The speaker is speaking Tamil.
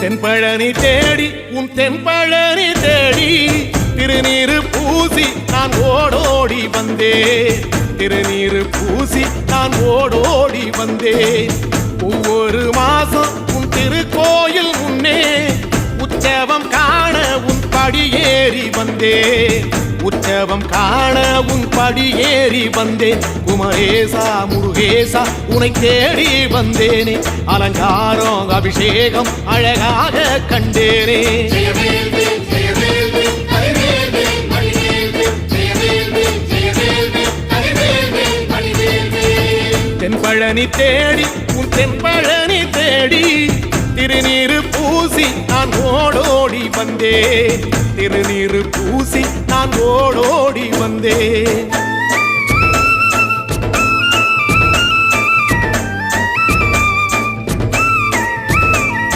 தென்பழனி தேடி உன் தென்பழனி தேடி திருநீரு பூசி நான் ஓடோடி வந்தேன். திருநீரு பூசி நான் ஓடோடி வந்தேன். ஒவ்வொரு மாசம் உன் திருக்கோயில் முன்னே உற்சவம் காண உன் படியேறி வந்தேன். உற்சவம் காண உன் படியேறி வந்தேன். குமரேசா முருகேசா உனை தேடி வந்தேனே. அலங்காரம் அபிஷேகம் அழகாக கண்டேனே. தென்பழனி தேடி உன் தென்பழனி தேடி திருநீரு பூசி நான் ஓடோடி வந்தேன். திருநீரு பூசி நான் ஓடோடி வந்தேன்.